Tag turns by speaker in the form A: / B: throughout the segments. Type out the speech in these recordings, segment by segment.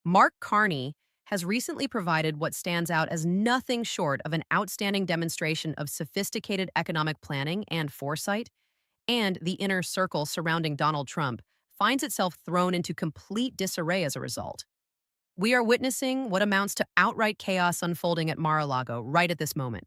A: Mark Carney has recently provided what stands out as nothing short of an outstanding demonstration of sophisticated economic planning and foresight, and the inner circle surrounding Donald Trump finds itself thrown into complete disarray as a result. We are witnessing what amounts to outright chaos unfolding at Mar-a-Lago right at this moment.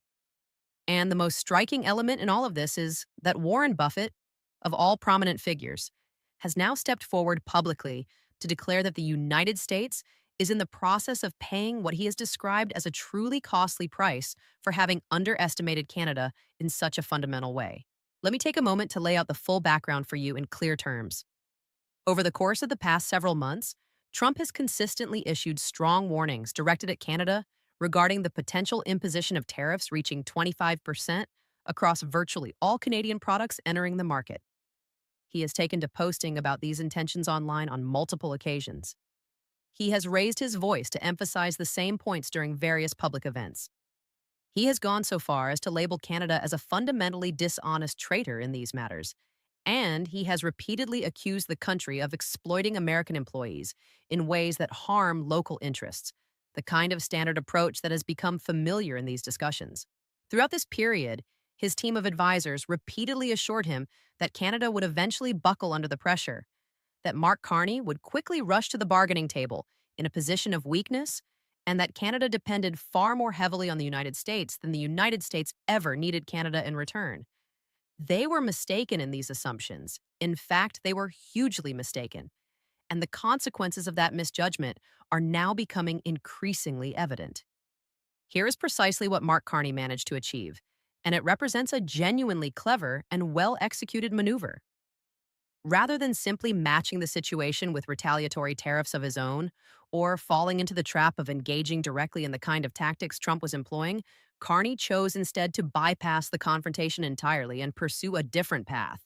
A: And the most striking element in all of this is that Warren Buffett, of all prominent figures, has now stepped forward publicly to declare that the United States is in the process of paying what he has described as a truly costly price for having underestimated Canada in such a fundamental way. Let me take a moment to lay out the full background for you in clear terms. Over the course of the past several months, Trump has consistently issued strong warnings directed at Canada regarding the potential imposition of tariffs reaching 25% across virtually all Canadian products entering the market. He has taken to posting about these intentions online on multiple occasions. He has raised his voice to emphasize the same points during various public events. He has gone so far as to label Canada as a fundamentally dishonest traitor in these matters, and he has repeatedly accused the country of exploiting American employees in ways that harm local interests, the kind of standard approach that has become familiar in these discussions. Throughout this period, his team of advisors repeatedly assured him that Canada would eventually buckle under the pressure, that Mark Carney would quickly rush to the bargaining table in a position of weakness, and that Canada depended far more heavily on the United States than the United States ever needed Canada in return. They were mistaken in these assumptions. In fact, they were hugely mistaken. And the consequences of that misjudgment are now becoming increasingly evident. Here is precisely what Mark Carney managed to achieve, and it represents a genuinely clever and well-executed maneuver. Rather than simply matching the situation with retaliatory tariffs of his own, or falling into the trap of engaging directly in the kind of tactics Trump was employing, Carney chose instead to bypass the confrontation entirely and pursue a different path.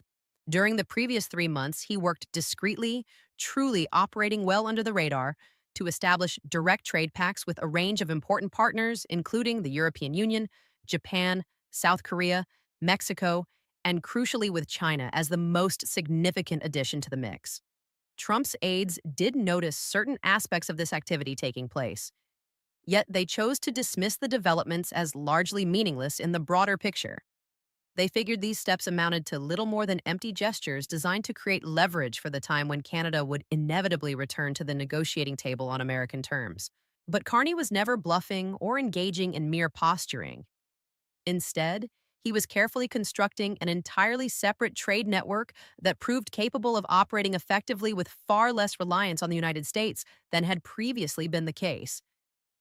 A: During the previous 3 months, he worked discreetly, truly operating well under the radar, to establish direct trade pacts with a range of important partners, including the European Union, Japan, South Korea, Mexico, and crucially with China as the most significant addition to the mix. Trump's aides did notice certain aspects of this activity taking place, yet they chose to dismiss the developments as largely meaningless in the broader picture. They figured these steps amounted to little more than empty gestures designed to create leverage for the time when Canada would inevitably return to the negotiating table on American terms. But Carney was never bluffing or engaging in mere posturing. Instead, he was carefully constructing an entirely separate trade network that proved capable of operating effectively with far less reliance on the United States than had previously been the case.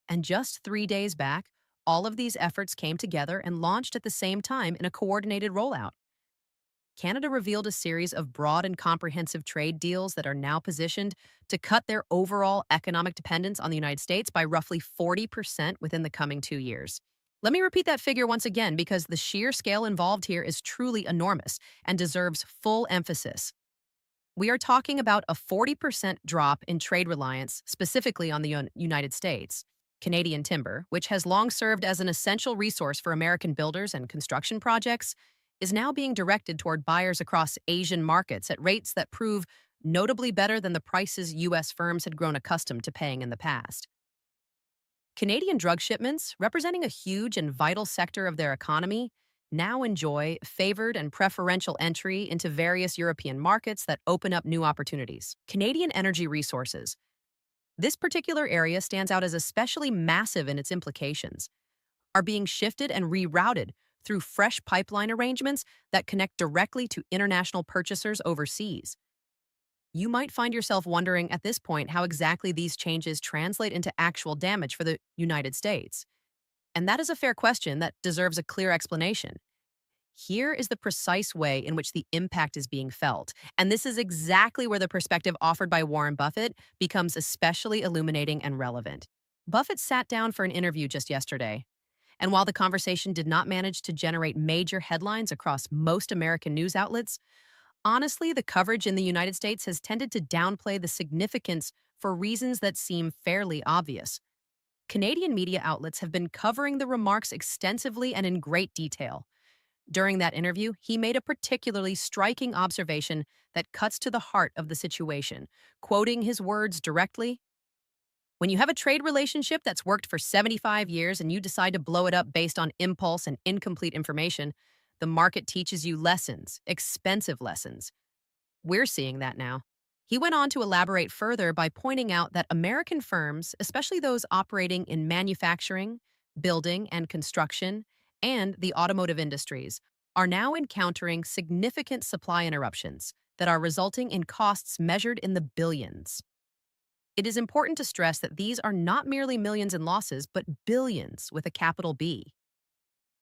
A: And just 3 days back, all of these efforts came together and launched at the same time in a coordinated rollout. Canada revealed a series of broad and comprehensive trade deals that are now positioned to cut their overall economic dependence on the United States by roughly 40% within the coming 2 years. Let me repeat that figure once again because the sheer scale involved here is truly enormous and deserves full emphasis. We are talking about a 40% drop in trade reliance, specifically on the United States. Canadian timber, which has long served as an essential resource for American builders and construction projects, is now being directed toward buyers across Asian markets at rates that prove notably better than the prices U.S. firms had grown accustomed to paying in the past. Canadian drug shipments, representing a huge and vital sector of their economy, now enjoy favored and preferential entry into various European markets that open up new opportunities. Canadian energy resources. This particular area stands out as especially massive in its implications, are being shifted and rerouted through fresh pipeline arrangements that connect directly to international purchasers overseas. You might find yourself wondering at this point how exactly these changes translate into actual damage for the United States. And that is a fair question that deserves a clear explanation. Here is the precise way in which the impact is being felt. And this is exactly where the perspective offered by Warren Buffett becomes especially illuminating and relevant. Buffett sat down for an interview just yesterday. And while the conversation did not manage to generate major headlines across most American news outlets, honestly, the coverage in the United States has tended to downplay the significance for reasons that seem fairly obvious. Canadian media outlets have been covering the remarks extensively and in great detail. During that interview, he made a particularly striking observation that cuts to the heart of the situation. Quoting his words directly, When you have a trade relationship that's worked for 75 years and you decide to blow it up based on impulse and incomplete information, the market teaches you lessons, expensive lessons. We're seeing that now. He went on to elaborate further by pointing out that American firms, especially those operating in manufacturing, building and construction, and the automotive industries, are now encountering significant supply interruptions that are resulting in costs measured in the billions. It is important to stress that these are not merely millions in losses, but billions with a capital B.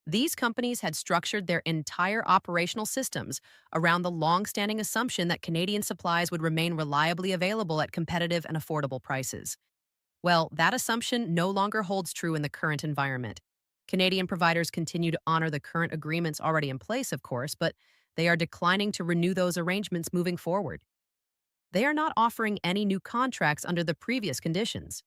A: These companies had structured their entire operational systems around the long-standing assumption that Canadian supplies would remain reliably available at competitive and affordable prices. Well, that assumption no longer holds true in the current environment. Canadian providers continue to honor the current agreements already in place, of course, but they are declining to renew those arrangements moving forward. They are not offering any new contracts under the previous conditions.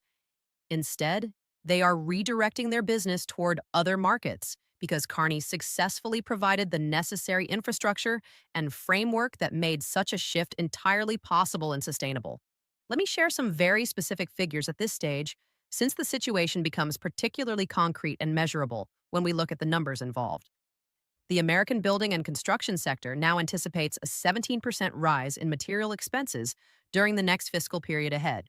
A: Instead, they are redirecting their business toward other markets because Carney successfully provided the necessary infrastructure and framework that made such a shift entirely possible and sustainable. Let me share some very specific figures at this stage, since the situation becomes particularly concrete and measurable when we look at the numbers involved. The American building and construction sector now anticipates a 17% rise in material expenses during the next fiscal period ahead.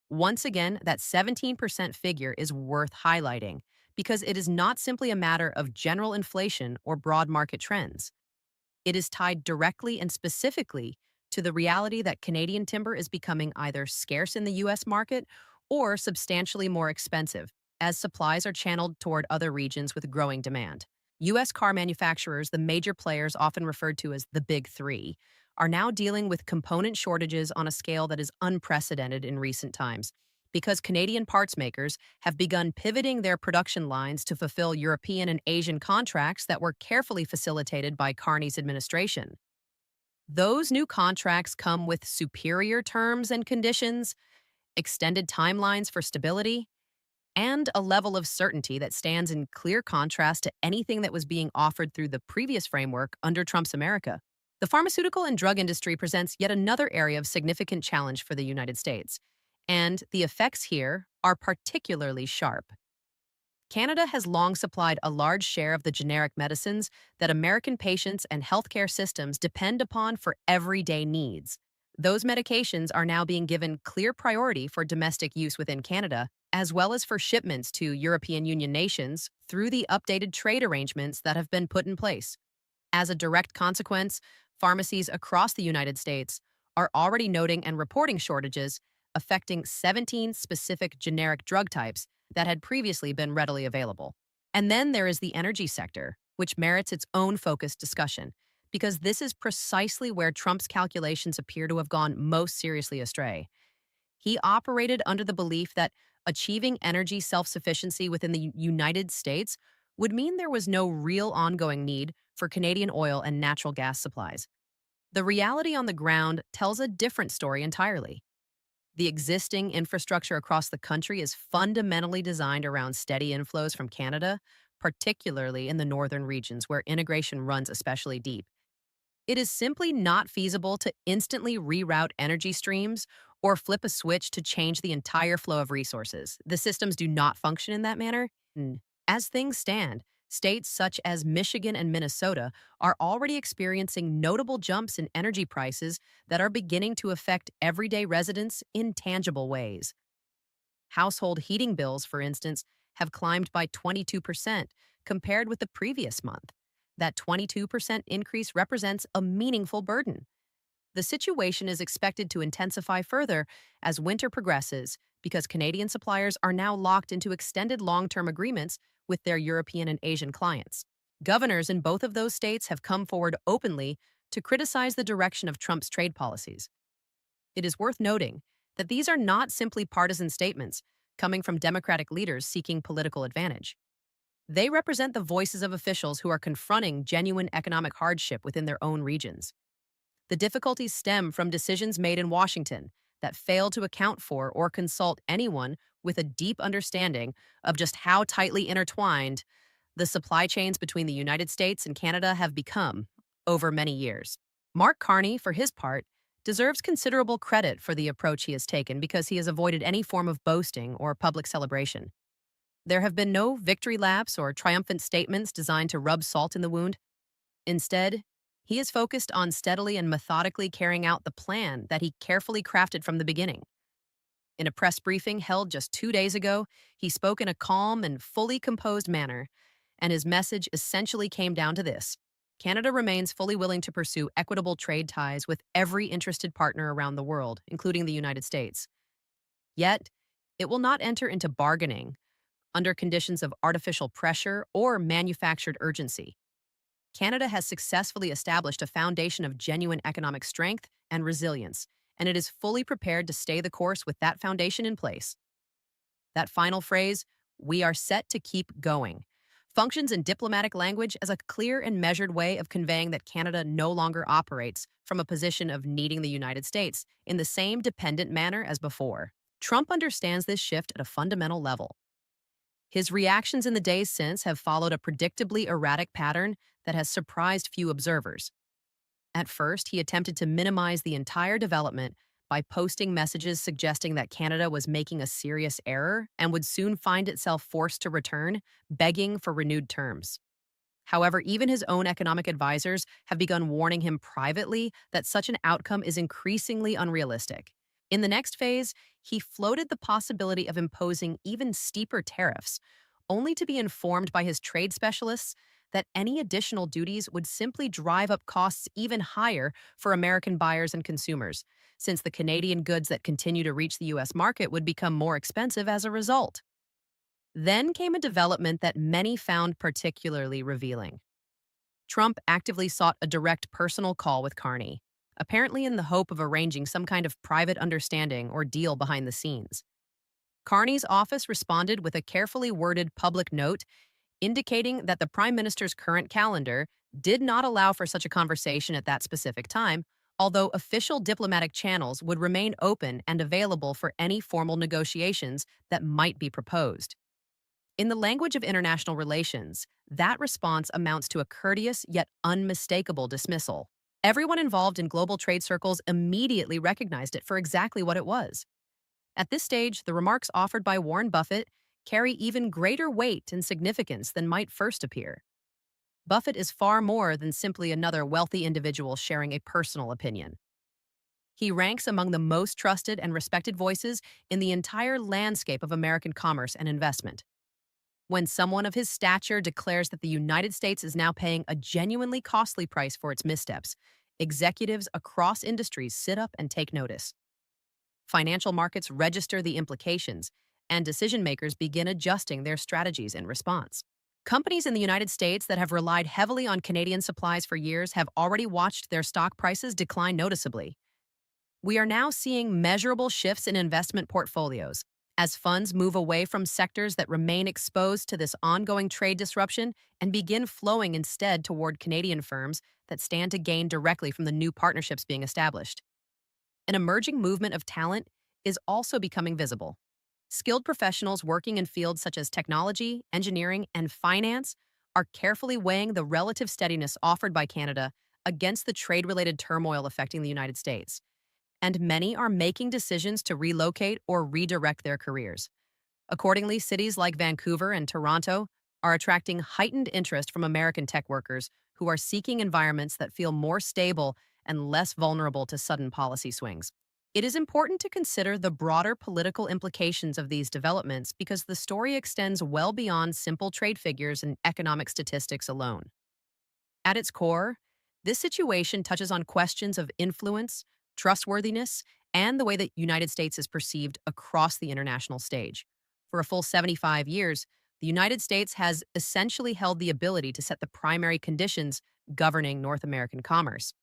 A: Once again, that 17% figure is worth highlighting because it is not simply a matter of general inflation or broad market trends. It is tied directly and specifically to the reality that Canadian timber is becoming either scarce in the U.S. market or substantially more expensive as supplies are channeled toward other regions with growing demand. U.S. car manufacturers, the major players often referred to as the Big Three, are now dealing with component shortages on a scale that is unprecedented in recent times because Canadian parts makers have begun pivoting their production lines to fulfill European and Asian contracts that were carefully facilitated by Carney's administration. Those new contracts come with superior terms and conditions, extended timelines for stability, and a level of certainty that stands in clear contrast to anything that was being offered through the previous framework under Trump's America. The pharmaceutical and drug industry presents yet another area of significant challenge for the United States, and the effects here are particularly sharp. Canada has long supplied a large share of the generic medicines that American patients and healthcare systems depend upon for everyday needs. Those medications are now being given clear priority for domestic use within Canada, as well as for shipments to European Union nations through the updated trade arrangements that have been put in place. As a direct consequence, pharmacies across the United States are already noting and reporting shortages affecting 17 specific generic drug types that had previously been readily available. And then there is the energy sector, which merits its own focused discussion, because this is precisely where Trump's calculations appear to have gone most seriously astray. He operated under the belief that achieving energy self-sufficiency within the United States would mean there was no real ongoing need for Canadian oil and natural gas supplies. The reality on the ground tells a different story entirely. The existing infrastructure across the country is fundamentally designed around steady inflows from Canada, particularly in the northern regions where integration runs especially deep. It is simply not feasible to instantly reroute energy streams or flip a switch to change the entire flow of resources. The systems do not function in that manner. As things stand, states such as Michigan and Minnesota are already experiencing notable jumps in energy prices that are beginning to affect everyday residents in tangible ways. Household heating bills, for instance, have climbed by 22% compared with the previous month. That 22% increase represents a meaningful burden. The situation is expected to intensify further as winter progresses because Canadian suppliers are now locked into extended long-term agreements with their European and Asian clients. Governors in both of those states have come forward openly to criticize the direction of Trump's trade policies. It is worth noting that these are not simply partisan statements coming from Democratic leaders seeking political advantage. They represent the voices of officials who are confronting genuine economic hardship within their own regions. The difficulties stem from decisions made in Washington that fail to account for or consult anyone with a deep understanding of just how tightly intertwined the supply chains between the United States and Canada have become over many years. Mark Carney, for his part, deserves considerable credit for the approach he has taken because he has avoided any form of boasting or public celebration. There have been no victory laps or triumphant statements designed to rub salt in the wound. Instead, he is focused on steadily and methodically carrying out the plan that he carefully crafted from the beginning. In a press briefing held just 2 days ago, he spoke in a calm and fully composed manner, and his message essentially came down to this: Canada remains fully willing to pursue equitable trade ties with every interested partner around the world, including the United States. Yet, it will not enter into bargaining under conditions of artificial pressure or manufactured urgency. Canada has successfully established a foundation of genuine economic strength and resilience, and it is fully prepared to stay the course with that foundation in place. That final phrase, "we are set to keep going," functions in diplomatic language as a clear and measured way of conveying that Canada no longer operates from a position of needing the United States in the same dependent manner as before. Trump understands this shift at a fundamental level. His reactions in the days since have followed a predictably erratic pattern that has surprised few observers. At first, he attempted to minimize the entire development by posting messages suggesting that Canada was making a serious error and would soon find itself forced to return, begging for renewed terms. However, even his own economic advisors have begun warning him privately that such an outcome is increasingly unrealistic. In the next phase, he floated the possibility of imposing even steeper tariffs, only to be informed by his trade specialists that any additional duties would simply drive up costs even higher for American buyers and consumers, since the Canadian goods that continue to reach the U.S. market would become more expensive as a result. Then came a development that many found particularly revealing. Trump actively sought a direct personal call with Carney, apparently in the hope of arranging some kind of private understanding or deal behind the scenes. Carney's office responded with a carefully worded public note indicating that the Prime Minister's current calendar did not allow for such a conversation at that specific time, although official diplomatic channels would remain open and available for any formal negotiations that might be proposed. In the language of international relations, that response amounts to a courteous yet unmistakable dismissal. Everyone involved in global trade circles immediately recognized it for exactly what it was. At this stage, the remarks offered by Warren Buffett carry even greater weight and significance than might first appear. Buffett is far more than simply another wealthy individual sharing a personal opinion. He ranks among the most trusted and respected voices in the entire landscape of American commerce and investment. When someone of his stature declares that the United States is now paying a genuinely costly price for its missteps, executives across industries sit up and take notice. Financial markets register the implications, and decision-makers begin adjusting their strategies in response. Companies in the United States that have relied heavily on Canadian supplies for years have already watched their stock prices decline noticeably. We are now seeing measurable shifts in investment portfolios as funds move away from sectors that remain exposed to this ongoing trade disruption and begin flowing instead toward Canadian firms that stand to gain directly from the new partnerships being established. An emerging movement of talent is also becoming visible. Skilled professionals working in fields such as technology, engineering, and finance are carefully weighing the relative steadiness offered by Canada against the trade-related turmoil affecting the United States. And many are making decisions to relocate or redirect their careers. Accordingly, cities like Vancouver and Toronto are attracting heightened interest from American tech workers who are seeking environments that feel more stable and less vulnerable to sudden policy swings. It is important to consider the broader political implications of these developments because the story extends well beyond simple trade figures and economic statistics alone. At its core, this situation touches on questions of influence, trustworthiness, and the way that the United States is perceived across the international stage. For a full 75 years, the United States has essentially held the ability to set the primary conditions governing North American commerce.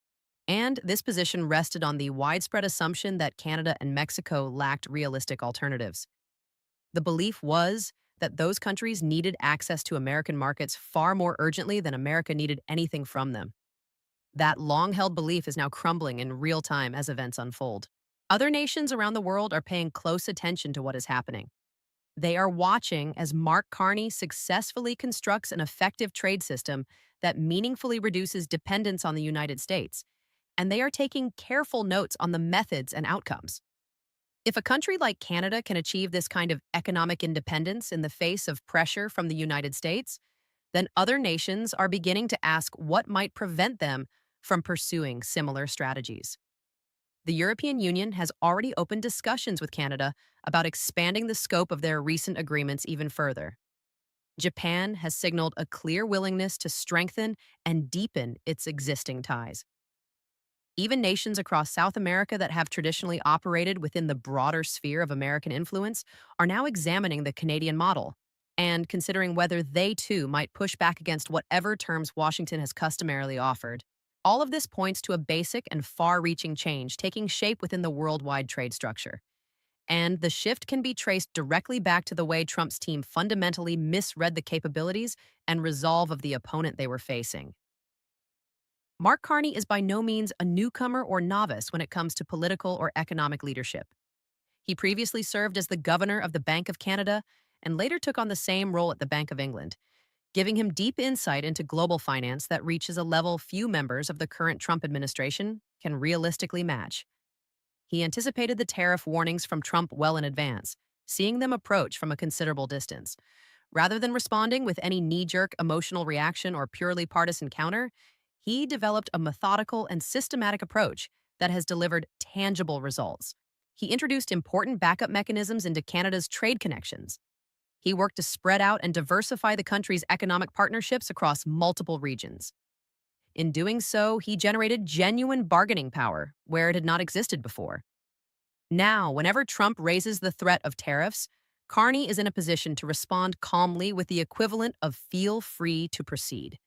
A: And this position rested on the widespread assumption that Canada and Mexico lacked realistic alternatives. The belief was that those countries needed access to American markets far more urgently than America needed anything from them. That long-held belief is now crumbling in real time as events unfold. Other nations around the world are paying close attention to what is happening. They are watching as Mark Carney successfully constructs an effective trade system that meaningfully reduces dependence on the United States and they are taking careful notes on the methods and outcomes. If a country like Canada can achieve this kind of economic independence in the face of pressure from the United States, then other nations are beginning to ask what might prevent them from pursuing similar strategies. The European Union has already opened discussions with Canada about expanding the scope of their recent agreements even further. Japan has signaled a clear willingness to strengthen and deepen its existing ties. Even nations across South America that have traditionally operated within the broader sphere of American influence are now examining the Canadian model and considering whether they too might push back against whatever terms Washington has customarily offered. All of this points to a basic and far reaching change taking shape within the worldwide trade structure. And the shift can be traced directly back to the way Trump's team fundamentally misread the capabilities and resolve of the opponent they were facing. Mark Carney is by no means a newcomer or novice when it comes to political or economic leadership. He previously served as the governor of the Bank of Canada and later took on the same role at the Bank of England, giving him deep insight into global finance that reaches a level few members of the current Trump administration can realistically match. He anticipated the tariff warnings from Trump well in advance, seeing them approach from a considerable distance. Rather than responding with any knee-jerk emotional reaction or purely partisan counter, he developed a methodical and systematic approach that has delivered tangible results. He introduced important backup mechanisms into Canada's trade connections. He worked to spread out and diversify the country's economic partnerships across multiple regions. In doing so, he generated genuine bargaining power where it had not existed before. Now, whenever Trump raises the threat of tariffs, Carney is in a position to respond calmly with the equivalent of feel free to proceed.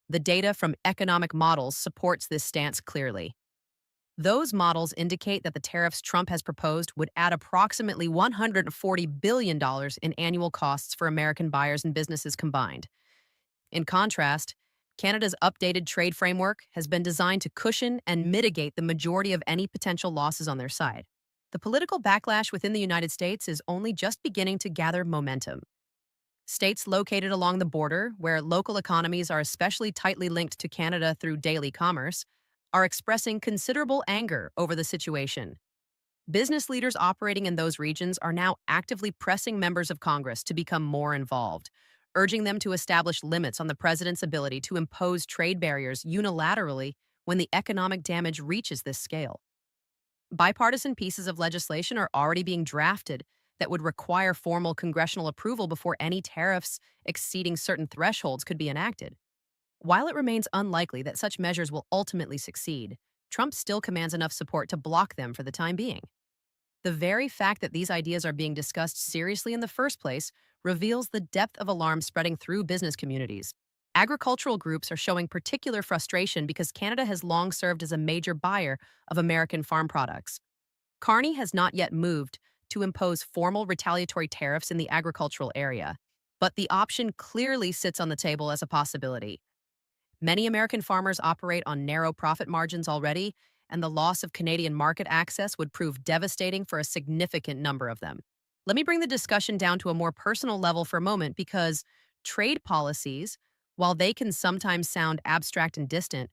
A: The data from economic models supports this stance clearly. Those models indicate that the tariffs Trump has proposed would add approximately $140 billion in annual costs for American buyers and businesses combined. In contrast, Canada's updated trade framework has been designed to cushion and mitigate the majority of any potential losses on their side. The political backlash within the United States is only just beginning to gather momentum. States located along the border, where local economies are especially tightly linked to Canada through daily commerce, are expressing considerable anger over the situation. Business leaders operating in those regions are now actively pressing members of Congress to become more involved, urging them to establish limits on the president's ability to impose trade barriers unilaterally when the economic damage reaches this scale. Bipartisan pieces of legislation are already being drafted that would require formal congressional approval before any tariffs exceeding certain thresholds could be enacted. While it remains unlikely that such measures will ultimately succeed, Trump still commands enough support to block them for the time being. The very fact that these ideas are being discussed seriously in the first place reveals the depth of alarm spreading through business communities. Agricultural groups are showing particular frustration because Canada has long served as a major buyer of American farm products. Carney has not yet moved to impose formal retaliatory tariffs in the agricultural area, but the option clearly sits on the table as a possibility. Many American farmers operate on narrow profit margins already, and the loss of Canadian market access would prove devastating for a significant number of them. Let me bring the discussion down to a more personal level for a moment because trade policies, while they can sometimes sound abstract and distant,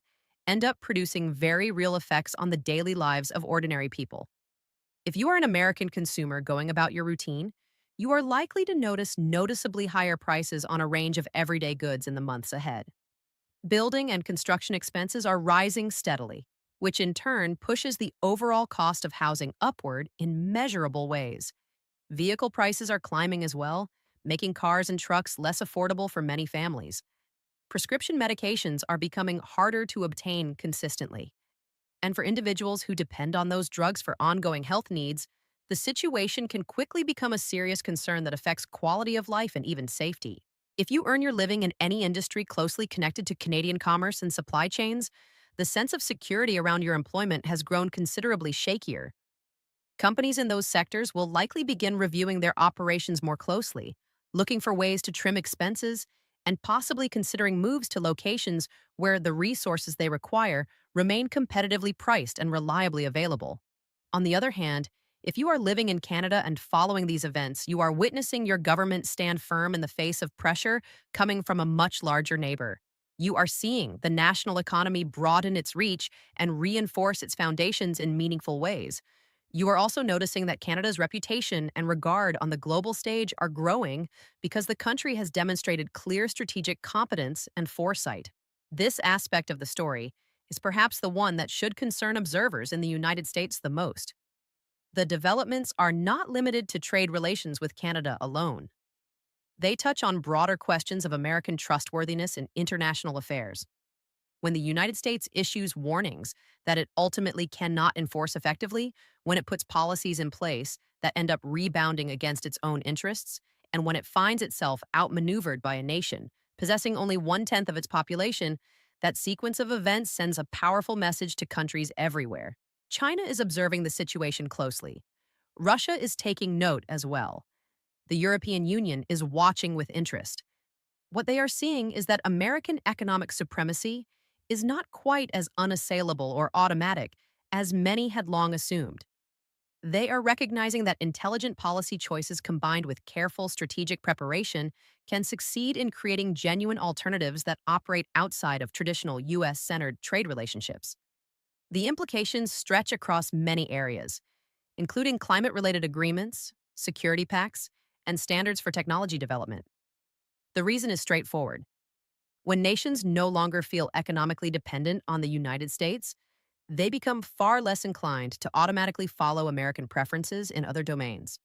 A: end up producing very real effects on the daily lives of ordinary people. If you are an American consumer going about your routine, you are likely to notice noticeably higher prices on a range of everyday goods in the months ahead. Building and construction expenses are rising steadily, which in turn pushes the overall cost of housing upward in measurable ways. Vehicle prices are climbing as well, making cars and trucks less affordable for many families. Prescription medications are becoming harder to obtain consistently. And for individuals who depend on those drugs for ongoing health needs, the situation can quickly become a serious concern that affects quality of life and even safety. If you earn your living in any industry closely connected to Canadian commerce and supply chains, the sense of security around your employment has grown considerably shakier. Companies in those sectors will likely begin reviewing their operations more closely, looking for ways to trim expenses, and possibly considering moves to locations where the resources they require remain competitively priced and reliably available. On the other hand, if you are living in Canada and following these events, you are witnessing your government stand firm in the face of pressure coming from a much larger neighbor. You are seeing the national economy broaden its reach and reinforce its foundations in meaningful ways. You are also noticing that Canada's reputation and regard on the global stage are growing because the country has demonstrated clear strategic competence and foresight. This aspect of the story is perhaps the one that should concern observers in the United States the most. The developments are not limited to trade relations with Canada alone. They touch on broader questions of American trustworthiness in international affairs. When the United States issues warnings that it ultimately cannot enforce effectively, when it puts policies in place that end up rebounding against its own interests, and when it finds itself outmaneuvered by a nation possessing only 1/10 of its population, that sequence of events sends a powerful message to countries everywhere. China is observing the situation closely. Russia is taking note as well. The European Union is watching with interest. What they are seeing is that American economic supremacy is not quite as unassailable or automatic as many had long assumed. They are recognizing that intelligent policy choices combined with careful strategic preparation can succeed in creating genuine alternatives that operate outside of traditional U.S. centered trade relationships. The implications stretch across many areas, including climate related agreements, security pacts, and standards for technology development. The reason is straightforward. When nations no longer feel economically dependent on the United States, they become far less inclined to automatically follow American preferences in other domains.